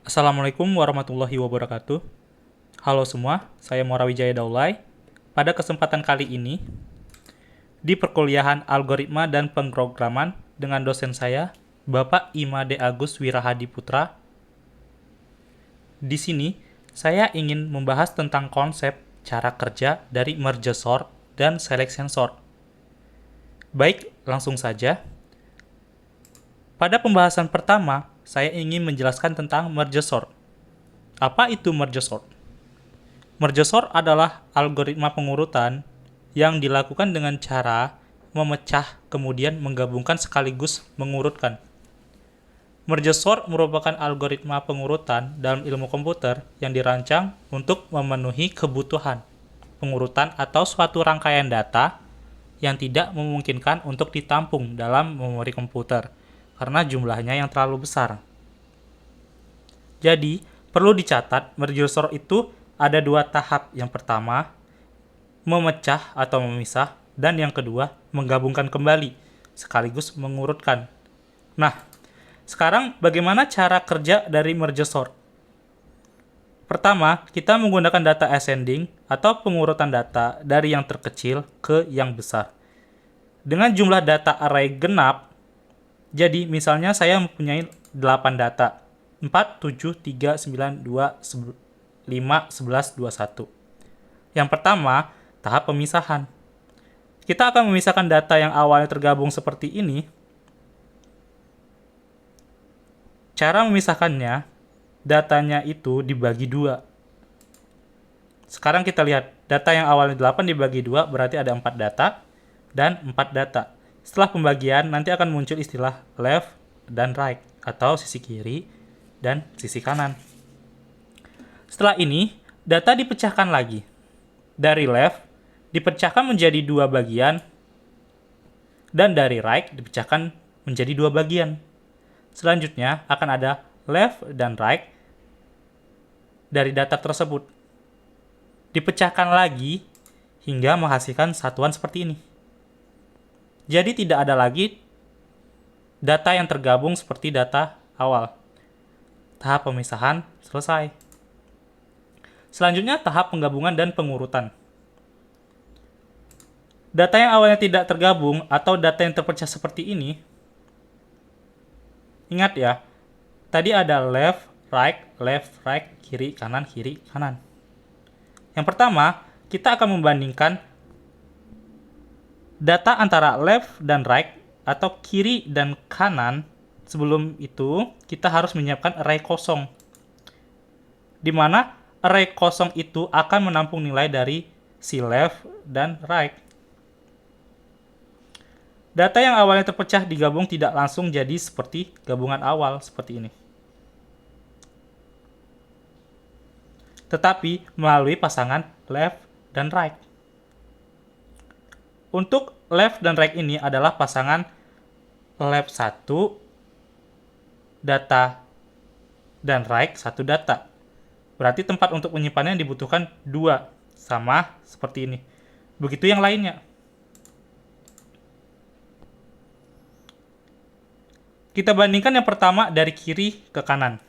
Assalamualaikum warahmatullahi wabarakatuh. Halo semua, saya Muara Wijaya Daulay. Pada kesempatan kali ini, di perkuliahan Algoritma dan Pemrograman dengan dosen saya, Bapak Imade Agus Wirahadi Putra. Di sini, saya ingin membahas tentang konsep cara kerja dari merge sort dan selection sort. Baik, langsung saja. Pada pembahasan pertama, saya ingin menjelaskan tentang merge sort. Apa itu merge sort? Merge sort adalah algoritma pengurutan yang dilakukan dengan cara memecah kemudian menggabungkan sekaligus mengurutkan. Merge sort merupakan algoritma pengurutan dalam ilmu komputer yang dirancang untuk memenuhi kebutuhan pengurutan atau suatu rangkaian data yang tidak memungkinkan untuk ditampung dalam memori komputer karena jumlahnya yang terlalu besar. Jadi, perlu dicatat merge sort itu ada dua tahap. Yang pertama, memecah atau memisah, dan yang kedua, menggabungkan kembali, sekaligus mengurutkan. Nah, sekarang bagaimana cara kerja dari merge sort? Pertama, kita menggunakan data ascending atau pengurutan data dari yang terkecil ke yang besar. Dengan jumlah data array genap, jadi misalnya saya mempunyai 8 data, 4, 7, 3, 9, 2, 5, 11, 21. Yang pertama, tahap pemisahan. Kita akan memisahkan data yang awalnya tergabung seperti ini. Cara memisahkannya, datanya itu dibagi 2. Sekarang kita lihat, data yang awalnya 8 dibagi 2 berarti ada 4 data dan 4 data. Setelah pembagian, nanti akan muncul istilah left dan right, atau sisi kiri dan sisi kanan. Setelah ini, data dipecahkan lagi. Dari left, dipecahkan menjadi 2 bagian, dan dari right, dipecahkan menjadi 2 bagian. Selanjutnya, akan ada left dan right dari data tersebut. Dipecahkan lagi, hingga menghasilkan satuan seperti ini. Jadi tidak ada lagi data yang tergabung seperti data awal. Tahap pemisahan selesai. Selanjutnya tahap penggabungan dan pengurutan. Data yang awalnya tidak tergabung atau data yang terpecah seperti ini, ingat ya, tadi ada left, right, kiri, kanan. Yang pertama, kita akan membandingkan data antara left dan right atau kiri dan kanan. Sebelum itu, kita harus menyiapkan array kosong, di mana array kosong itu akan menampung nilai dari si left dan right. Data yang awalnya terpecah digabung tidak langsung jadi seperti gabungan awal seperti ini, tetapi melalui pasangan left dan right. Untuk left dan right ini adalah pasangan left 1 data dan right 1 data. Berarti tempat untuk menyimpannya dibutuhkan 2, sama seperti ini. Begitu yang lainnya. Kita bandingkan yang pertama dari kiri ke kanan.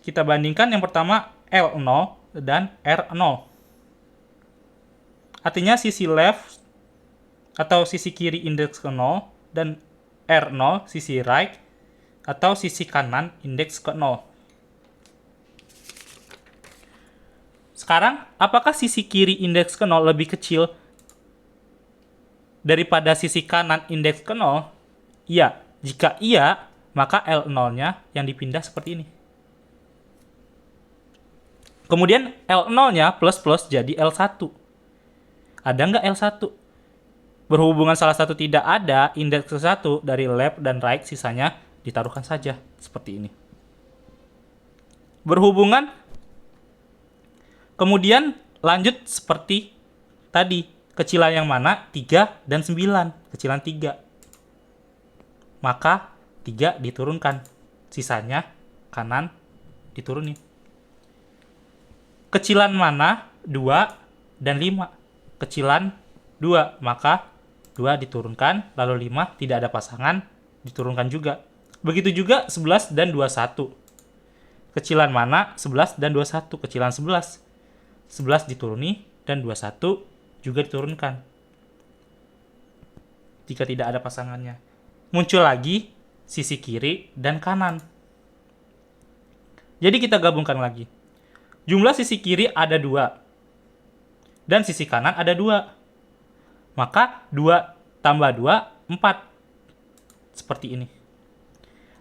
Kita bandingkan yang pertama L0 dan R0. Artinya sisi left atau sisi kiri indeks ke 0 dan R0 sisi right atau sisi kanan indeks ke 0. Sekarang, apakah sisi kiri indeks ke 0 lebih kecil daripada sisi kanan indeks ke 0? Iya. Jika iya, maka L0-nya yang dipindah seperti ini. Kemudian L0-nya plus jadi L1. Ada nggak L1? Berhubungan salah satu tidak ada, indeks ke 1 dari left dan right, sisanya ditaruhkan saja seperti ini. Berhubungan, kemudian lanjut seperti tadi. Kecilan yang mana? 3 dan 9. Kecilan 3. Maka 3 diturunkan. Sisanya kanan diturunin. Kecilan mana? 2 dan 5. Kecilan 2, maka 2 diturunkan, lalu 5 tidak ada pasangan, diturunkan juga. Begitu juga 11 dan 21. Kecilan mana 11 dan 21? Kecilan 11. 11 dituruni dan 21 juga diturunkan. Jika tidak ada pasangannya. Muncul lagi sisi kiri dan kanan. Jadi kita gabungkan lagi. Jumlah sisi kiri ada 2. Dan sisi kanan ada 2. Maka 2 tambah 2, 4. Seperti ini.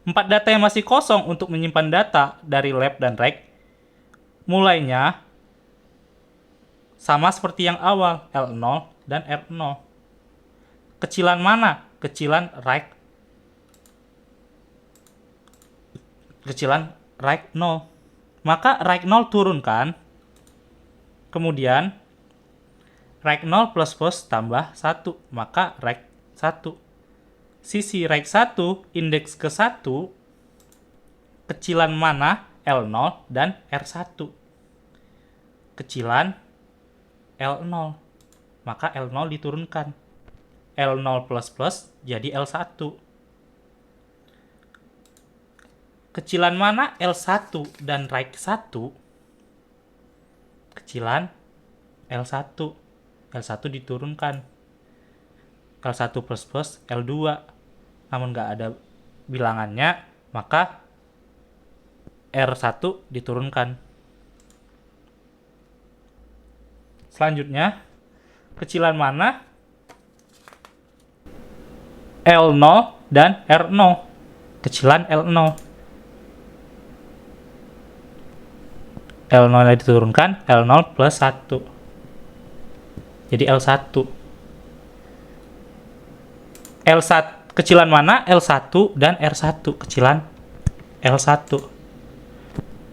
4 data yang masih kosong untuk menyimpan data dari left dan right, mulainya sama seperti yang awal, L0 dan R0. Kecilan mana? Kecilan right. Kecilan right 0. Maka right 0 turunkan. Kemudian right 0 plus tambah 1. Maka right 1. Sisi right 1, indeks ke 1, kecilan mana? L0 dan R1. Kecilan L0. Maka L0 diturunkan. L0 plus jadi L1. Kecilan mana? L1 dan right 1. Kecilan L1. L1 diturunkan. L1 plus L2. Namun nggak ada bilangannya, maka R1 diturunkan. Selanjutnya, kecilan mana? L0 dan R0. Kecilan L0. L0 diturunkan, L0 plus 1. Jadi L1. L1 kecilan mana? L1 dan R1. Kecilan L1.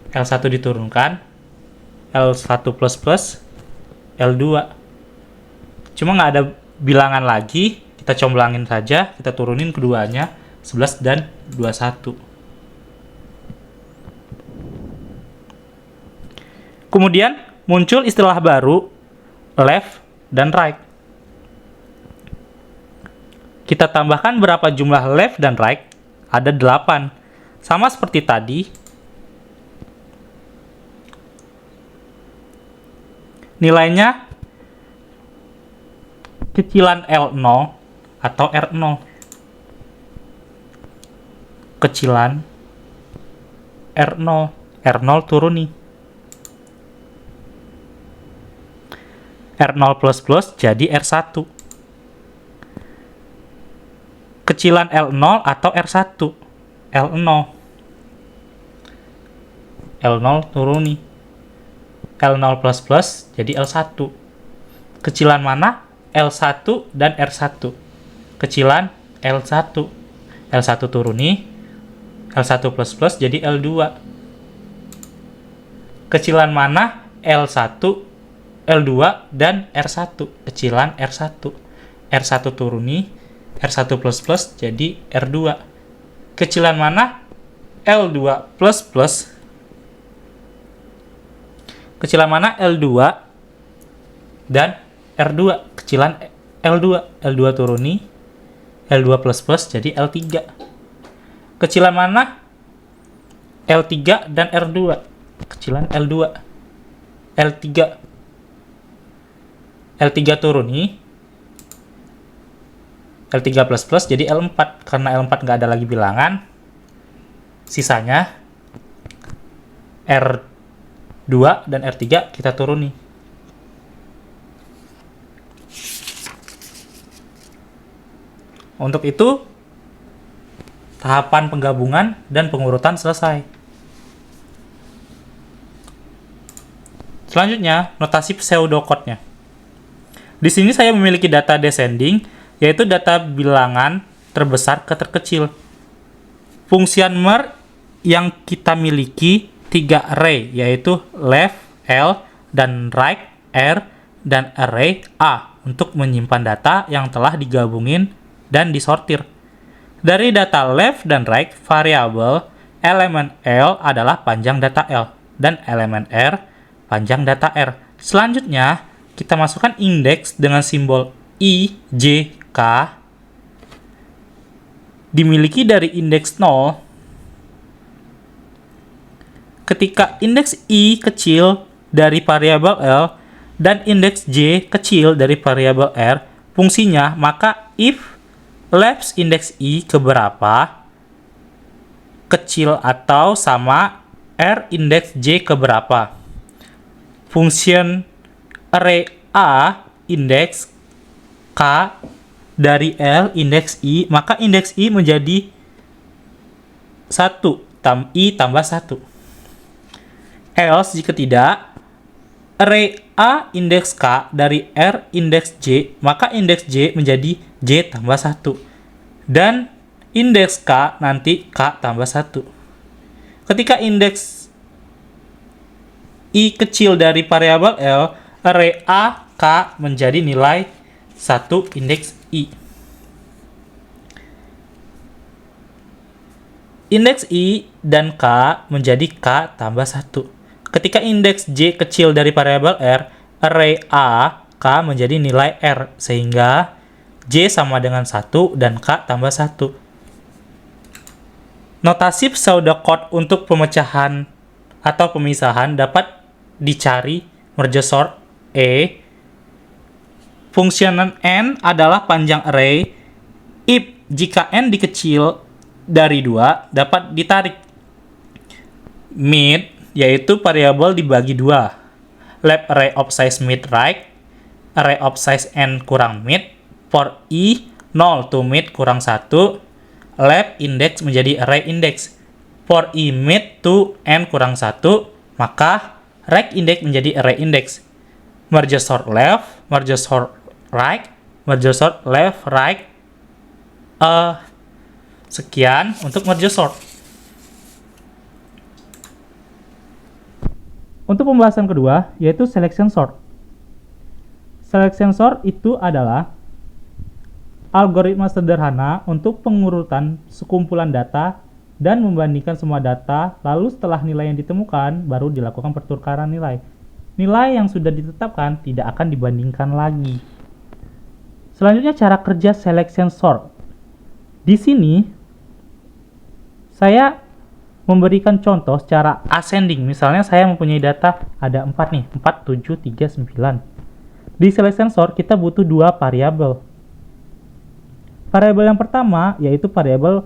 L1 diturunkan, L1 plus L2. Cuma nggak ada bilangan lagi, kita comblangin saja, kita turunin keduanya, 11 dan 21. Kemudian muncul istilah baru, left dan right. Kita tambahkan berapa jumlah left dan right? Ada 8. Sama seperti tadi. Nilainya kecilan L0 atau R0. Kecilan R0. R0 turuni. R0 plus jadi R1. Kecilan L0 atau R1. L0. L0 turuni. L0 plus jadi L1. Kecilan mana? L1 dan R1. Kecilan L1. L1 turuni. L1 plus jadi L2. Kecilan mana? L1, L2, dan R1. Kecilan R1. R1 turuni. R1 plus jadi R2. Kecilan mana? L2 plus. Kecilan mana? L2 dan R2. Kecilan L2. L2 turuni. L2 plus jadi L3. Kecilan mana? L3 dan R2. Kecilan L2. L3. L3 turuni. L3 plus jadi L4. Karena L4 nggak ada lagi bilangan, sisanya R2 dan R3 kita turuni. Untuk itu, tahapan penggabungan dan pengurutan selesai. Selanjutnya, notasi pseudocode-nya. Di sini saya memiliki data descending, yaitu data bilangan terbesar ke terkecil. Fungsian mer yang kita miliki 3 array, yaitu left L dan right R dan array A untuk menyimpan data yang telah digabungin dan disortir. Dari data left dan right, variabel elemen L adalah panjang data L dan elemen R panjang data R. Selanjutnya, kita masukkan indeks dengan simbol I, J, K dimiliki dari indeks 0 ketika indeks I kecil dari variabel L dan indeks J kecil dari variabel R fungsinya, maka if labs indeks I keberapa kecil atau sama R indeks J keberapa, function array A indeks K dari L indeks I, maka indeks I menjadi 1 I tambah 1. Else jika tidak, array A indeks K dari R indeks J, maka indeks J menjadi J tambah 1. Dan indeks K nanti K tambah 1. Ketika indeks I kecil dari variabel L, array A, K menjadi nilai 1 indeks I. Indeks I dan K menjadi K tambah 1. Ketika indeks J kecil dari variabel R, array A, K menjadi nilai R, sehingga J sama dengan 1 dan K tambah 1. Notasi pseudocode untuk pemecahan atau pemisahan dapat dicari merge sort E. Fungsionan N adalah panjang array. If jika N dikecil dari 2 dapat ditarik. Mid yaitu variabel dibagi 2. Left array of size mid right, array of size N kurang mid, for I 0 to mid kurang 1, left index menjadi array index. For I mid to N kurang 1, maka right index menjadi array index. Merge sort left, merge sort right, merge sort left, right. Sekian untuk merge sort. Untuk pembahasan kedua, yaitu selection sort. Selection sort itu adalah algoritma sederhana untuk pengurutan sekumpulan data dan membandingkan semua data, lalu setelah nilai yang ditemukan, baru dilakukan pertukaran nilai. Nilai yang sudah ditetapkan tidak akan dibandingkan lagi. Selanjutnya cara kerja selection sort. Di sini, saya memberikan contoh secara ascending. Misalnya saya mempunyai data ada 4 nih, 4, 7, 3, 9. Di selection sort kita butuh 2 variabel. Variabel yang pertama yaitu variabel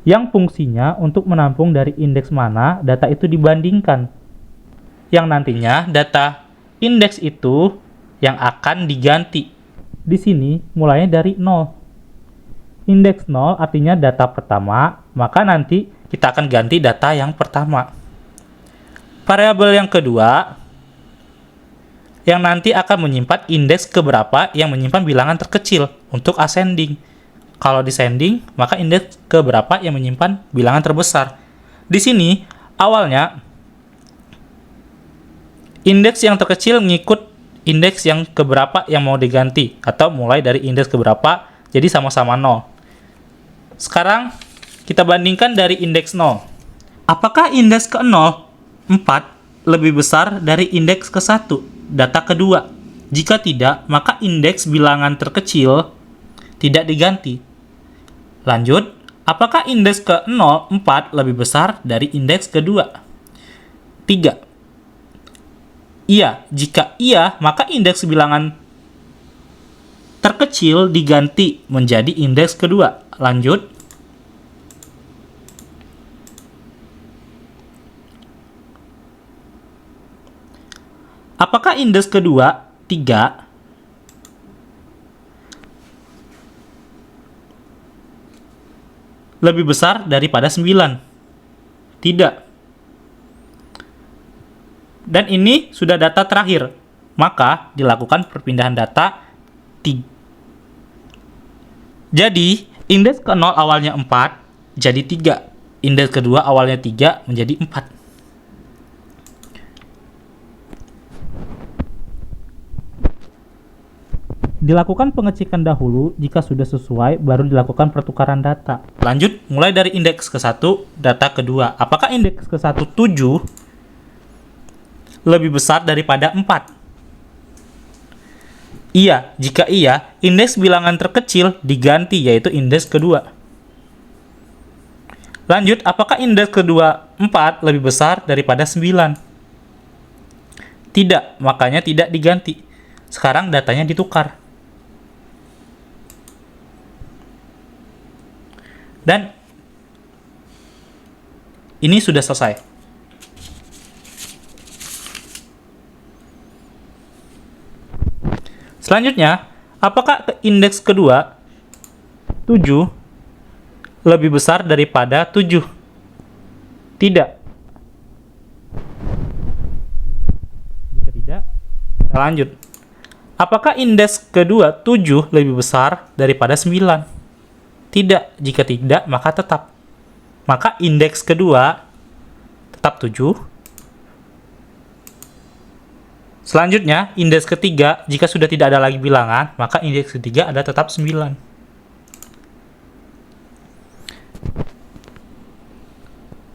yang fungsinya untuk menampung dari indeks mana data itu dibandingkan. Yang nantinya data indeks itu yang akan diganti. Di sini mulainya dari 0. Indeks 0 artinya data pertama, maka nanti kita akan ganti data yang pertama. Variabel yang kedua yang nanti akan menyimpan indeks keberapa yang menyimpan bilangan terkecil untuk ascending. Kalau descending, maka indeks keberapa yang menyimpan bilangan terbesar. Di sini awalnya indeks yang terkecil ngikut indeks yang keberapa yang mau diganti, atau mulai dari indeks keberapa jadi sama-sama 0. Sekarang kita bandingkan dari indeks 0. Apakah indeks ke-0, 4, lebih besar dari indeks ke-1, data kedua? Jika tidak, maka indeks bilangan terkecil tidak diganti. Lanjut, apakah indeks ke-0, 4, lebih besar dari indeks kedua? 3. Iya, jika iya, maka indeks bilangan terkecil diganti menjadi indeks kedua. Lanjut, apakah indeks kedua, 3, lebih besar daripada 9? Tidak. Dan ini sudah data terakhir, maka dilakukan perpindahan data 3. Jadi, indeks ke-0 awalnya 4, jadi 3. Indeks kedua awalnya 3, menjadi 4. Dilakukan pengecekan dahulu, jika sudah sesuai, baru dilakukan pertukaran data. Lanjut, mulai dari indeks ke-1, data kedua. Apakah indeks ke-1, 7, lebih besar daripada 4? Iya, jika iya, indeks bilangan terkecil diganti, yaitu indeks kedua. Lanjut, apakah indeks kedua 4 lebih besar daripada 9? Tidak, makanya tidak diganti. Sekarang datanya ditukar. Dan ini sudah selesai. Selanjutnya, apakah indeks kedua 7 lebih besar daripada 7? Tidak. Jika tidak, kita lanjut. Apakah indeks kedua 7 lebih besar daripada 9? Tidak. Jika tidak, maka tetap. Maka indeks kedua tetap 7. Selanjutnya, indeks ketiga, jika sudah tidak ada lagi bilangan, maka indeks ketiga ada tetap 9.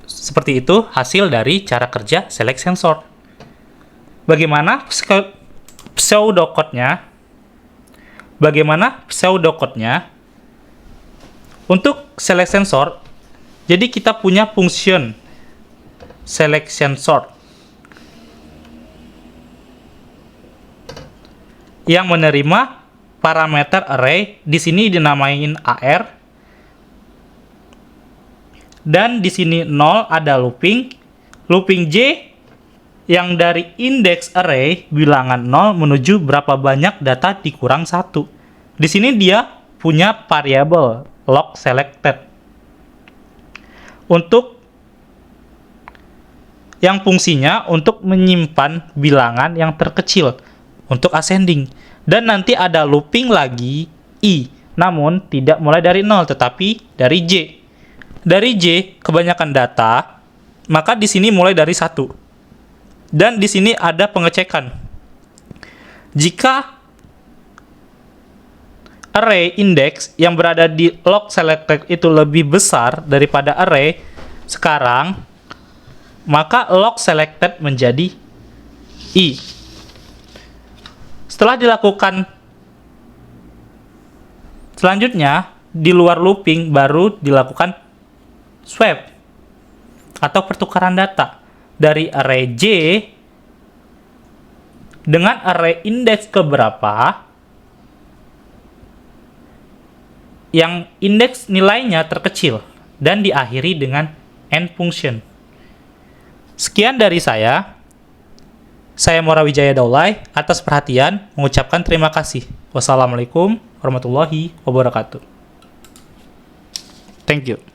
Seperti itu hasil dari cara kerja select and sort. Bagaimana pseudocode-nya? Untuk select and sort, jadi kita punya function selection sort yang menerima parameter array, di sini dinamain AR. Dan di sini 0 ada looping J yang dari indeks array bilangan 0 menuju berapa banyak data dikurang 1. Di sini dia punya variabel log selected. Untuk yang fungsinya untuk menyimpan bilangan yang terkecil untuk ascending. Dan nanti ada looping lagi i, namun tidak mulai dari 0 tetapi dari j. Dari J kebanyakan data, maka di sini mulai dari 1. Dan di sini ada pengecekan. Jika array index yang berada di log selected itu lebih besar daripada array sekarang, maka log selected menjadi i. Setelah dilakukan selanjutnya, di luar looping baru dilakukan swap atau pertukaran data dari array J dengan array indeks keberapa yang indeks nilainya terkecil dan diakhiri dengan end function. Sekian dari saya. Saya Mora Wijaya Daulay, atas perhatian mengucapkan terima kasih. Wassalamualaikum warahmatullahi wabarakatuh. Thank you.